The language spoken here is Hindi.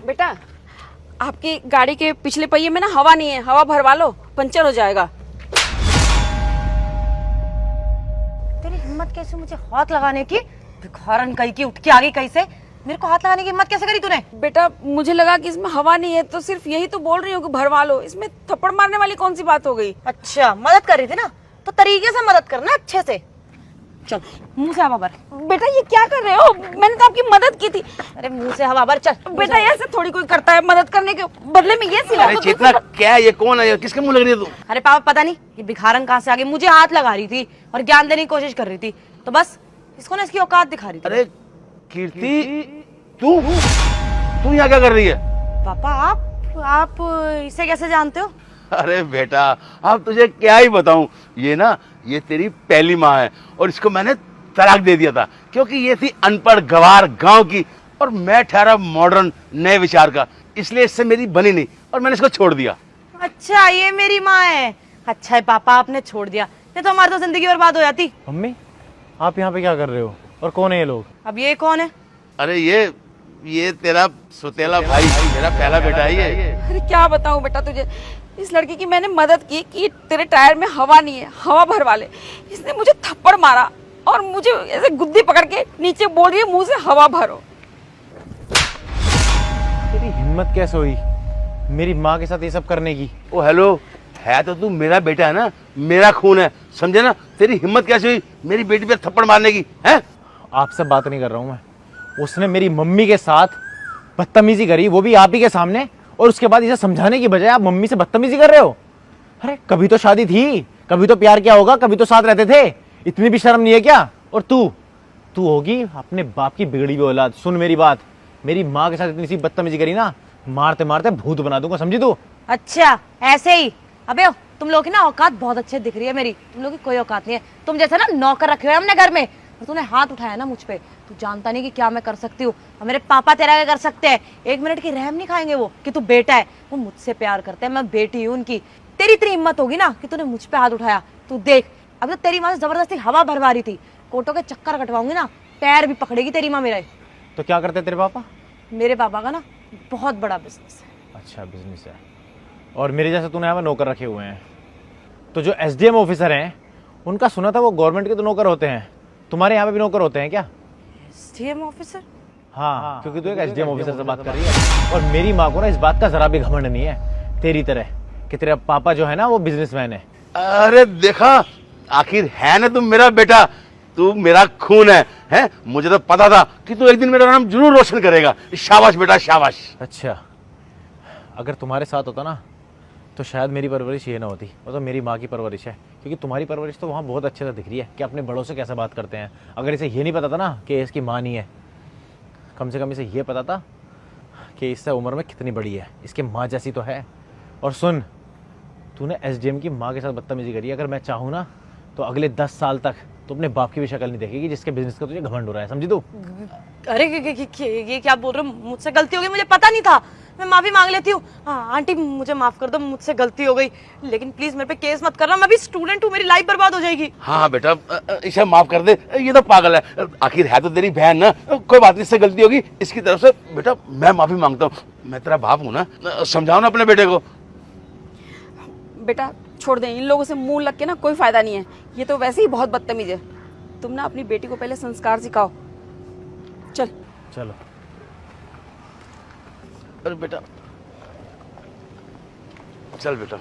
बेटा, आपकी गाड़ी के पिछले पहिए में ना हवा नहीं है, हवा भरवा लो, पंचर हो जाएगा। तेरी हिम्मत कैसे मुझे हाथ लगाने की? भिखारन कहीं की, उठ के आ गई कहीं से। मेरे को हाथ लगाने की हिम्मत कैसे करी तूने? बेटा मुझे लगा कि इसमें हवा नहीं है तो सिर्फ यही तो बोल रही हूँ कि भरवा लो, इसमें थप्पड़ मारने वाली कौन सी बात हो गई? अच्छा, मदद कर रही थी ना, तो तरीके से मदद करना, अच्छे से। चल मुंह से हवा भर। बेटा ये क्या कर रहे हो? मैंने तो आपकी मदद की थी। अरे मुंह से हवा भर, चल। बेटा ऐसे थोड़ी कोई करता है, मदद करने के बदले में ये सिला दो। चेतना क्या है ये? कौन है? किसके मुंह लग रही है तू? अरे पापा पता नहीं ये भिखारन कहाँ से आ गई, मुझे हाथ लगा रही थी और ज्ञान देने की कोशिश कर रही थी, तो बस इसको ना इसकी औकात दिखा रही थी। अरे कीर्ति, तू यहाँ क्या कर रही है? पापा आप इसे कैसे जानते हो? अरे बेटा, अब तुझे क्या ही बताऊं, ये तेरी पहली माँ है और इसको मैंने तलाक दे दिया था क्योंकि ये थी अनपढ़ गवार गांव की और मैं ठहरा मॉडर्न नए विचार का, इसलिए इससे मेरी बनी नहीं और मैंने इसको छोड़ दिया। अच्छा ये मेरी माँ है। अच्छा है पापा आपने छोड़ दिया, नहीं तो हमारी तो जिंदगी बर्बाद हो जाती। मम्मी आप यहाँ पे क्या कर रहे हो और कौन है ये लोग? अब ये कौन है? अरे ये तेरा सुतेला भाई, मेरा पहला बेटा है ये। अरे क्या बताऊं बेटा तुझे, इस लड़की की मैंने मदद की कि तेरे टायर में हवा नहीं है, हवा भरवा ले। इसने मुझे थप्पड़ मारा और मुझे ऐसे गुद्दी पकड़ के नीचे बोल रही है मुंह से हवा भरो। तेरी हिम्मत कैसे हुई मेरी माँ के साथ ये सब करने की? ओ हेलो, है तो तू मेरा बेटा है ना, मेरा खून है, समझे ना? तेरी हिम्मत कैसे हुई मेरी बेटी पे थप्पड़ मारने की? है आपसे बात नहीं कर रहा हूँ मैं। उसने मेरी मम्मी के साथ बदतमीजी करी, वो भी आप ही के सामने, और उसके बाद इसे समझाने की बजाय आप मम्मी से बदतमीजी कर रहे हो। अरे कभी तो शादी थी, कभी तो प्यार किया होगा, कभी तो साथ रहते थे, इतनी भी शर्म नहीं है क्या? और तू होगी अपने बाप की बिगड़ी हुई औलाद। सुन मेरी बात, मेरी माँ के साथ इतनी सी बदतमीजी करी ना, मारते मारते भूत बना दूंगा, समझी तू? अच्छा ऐसे ही। अबे तुम लोग की ना औकात बहुत अच्छे दिख रही है मेरी, तुम लोग की कोई औकात नहीं है। तुम जैसे ना नौकर रखे हुए हमने घर में, और तूने हाथ उठाया ना मुझ पे, तू जानता नहीं कि क्या मैं कर सकती हूँ और मेरे पापा तेरा क्या कर सकते हैं। 1 मिनट की रहम नहीं खाएंगे वो कि तू बेटा है। वो मुझसे प्यार करते हैं, मैं बेटी हूँ उनकी। तेरी इतनी हिम्मत होगी ना कि तूने मुझ पे हाथ उठाया, तू देख अब तो तेरी माँ से जबरदस्ती हवा भरवा रही थी, कोटों के चक्कर कटवाऊंगी ना, पैर भी पकड़ेगी तेरी माँ मेरा। तो क्या करते तेरे पापा? मेरे पापा का ना बहुत बड़ा बिजनेस है। अच्छा बिजनेस है, और मेरे जैसे तूने यहाँ पे नौकर रखे हुए हैं। तो जो SDM ऑफिसर हैं उनका सुना था वो गवर्नमेंट के तो नौकर होते हैं, तुम्हारे यहाँ पे भी नौकर होते हैं क्या? SDM officer? हाँ, क्योंकि तू एक SDM ऑफिसर से बात कर रही है। और मेरी माँ को ना इस बात का जरा भी घमंड नहीं है तेरी तरह कि तेरा पापा जो है ना वो बिजनेसमैन है। अरे देखा, आखिर है ना तुम मेरा बेटा, तू मेरा खून है? मुझे तो पता था कि तू एक दिन मेरा नाम जरूर रोशन करेगा। शाबाश बेटा शाबाश। अच्छा, अगर तुम्हारे साथ होता ना तो शायद मेरी परवरिश ये ना होती, वो तो मेरी माँ की परवरिश है। क्योंकि तुम्हारी परवरिश तो वहाँ बहुत अच्छे से दिख रही है कि अपने बड़ों से कैसे बात करते हैं। अगर इसे ये नहीं पता था ना कि इसकी माँ नहीं है, कम से कम इसे ये पता था कि इससे उम्र में कितनी बड़ी है, इसकी माँ जैसी तो है। और सुन, तूने SDM की माँ के साथ बदतमीजी करी, अगर मैं चाहूँ ना तो अगले 10 साल तक तो अपने बाप की भी शक्ल नहीं देखेगी जिसके बिजनेस का तुझे घमंड हो रहा है, समझी तू? अरे ये क्या बोल रहे हो? मुझसे गलती हो गई, मुझे पता नहीं था, मैं माफी मांग लेती हूँ। हाँ आंटी मुझे माफ कर दो, मुझसे गलती हो गई, लेकिन प्लीज मेरे पे केस मत करना, मैं भी स्टूडेंट हूँ, मेरी लाइफ बर्बाद हो जाएगी। हाँ बेटा, इसे माफ कर दे, ये तो पागल है, आखिर है तो तेरी बहन ना। कोई बात नहीं, इससे गलती होगी इसकी तरफ से। बेटा मैं माफी मांगता हूँ, मैं तेरा बाप हूँ ना, समझाओ ना अपने बेटे को। बेटा छोड़ दें, इन लोगों से मुंह लग के ना कोई फायदा नहीं है, ये तो वैसे ही बहुत बदतमीज है। तुम ना अपनी बेटी को पहले संस्कार सिखाओ। चल चलो। अरे बेटा चल बेटा।